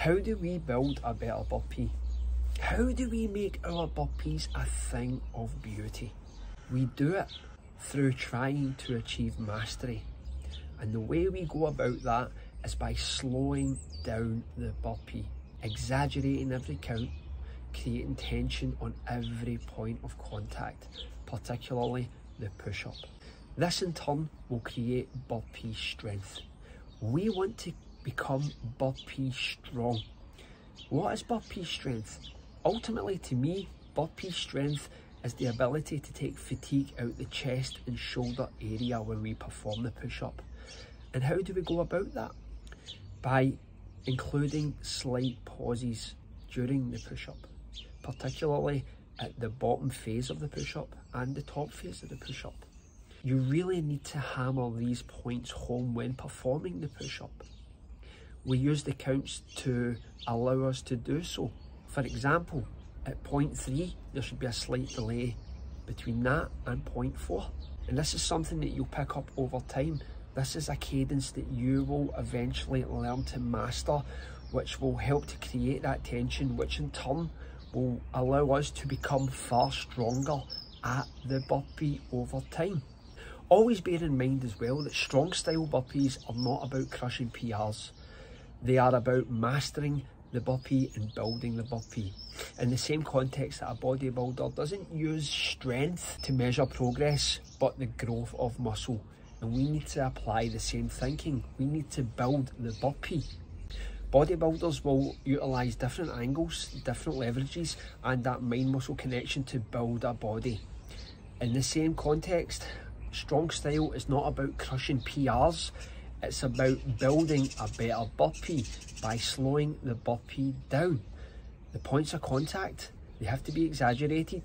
How do we build a better burpee? How do we make our burpees a thing of beauty? We do it through trying to achieve mastery. And the way we go about that is by slowing down the burpee, exaggerating every count, creating tension on every point of contact, particularly the push-up. This in turn will create burpee strength. We want to become burpee strong. What is burpee strength? Ultimately, to me, burpee strength is the ability to take fatigue out the chest and shoulder area when we perform the push-up. And how do we go about that? By including slight pauses during the push-up, particularly at the bottom phase of the push-up and the top phase of the push-up. You really need to hammer these points home when performing the push-up. We use the counts to allow us to do so. For example, at point 3, there should be a slight delay between that and point 4. And this is something that you'll pick up over time. This is a cadence that you will eventually learn to master, which will help to create that tension, which in turn will allow us to become far stronger at the burpee over time. Always bear in mind as well that strong style burpees are not about crushing PRs. They are about mastering the burpee and building the burpee. In the same context that a bodybuilder doesn't use strength to measure progress, but the growth of muscle. And we need to apply the same thinking. We need to build the burpee. Bodybuilders will utilise different angles, different leverages, and that mind-muscle connection to build a body. In the same context, strong style is not about crushing PRs. It's about building a better burpee by slowing the burpee down. The points of contact, they have to be exaggerated.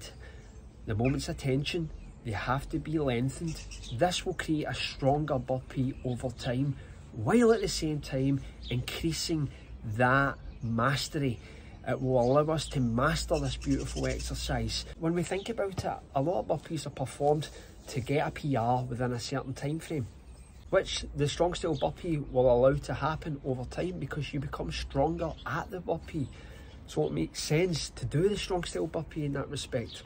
The moments of tension, they have to be lengthened. This will create a stronger burpee over time, while at the same time increasing that mastery. It will allow us to master this beautiful exercise. When we think about it, a lot of burpees are performed to get a PR within a certain time frame, which the strong style burpee will allow to happen over time because you become stronger at the burpee. So it makes sense to do the strong style burpee in that respect.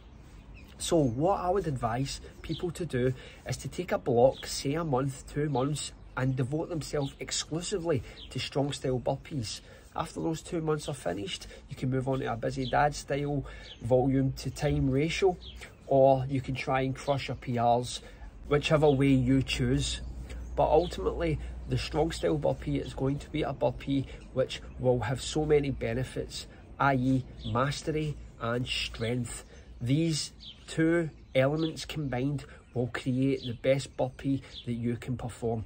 So what I would advise people to do is to take a block, say a month, 2 months, and devote themselves exclusively to strong style burpees. After those 2 months are finished, you can move on to a busy dad style volume to time ratio, or you can try and crush your PRs, whichever way you choose. But ultimately, the strong style burpee is going to be a burpee which will have so many benefits, i.e. mastery and strength. These two elements combined will create the best burpee that you can perform.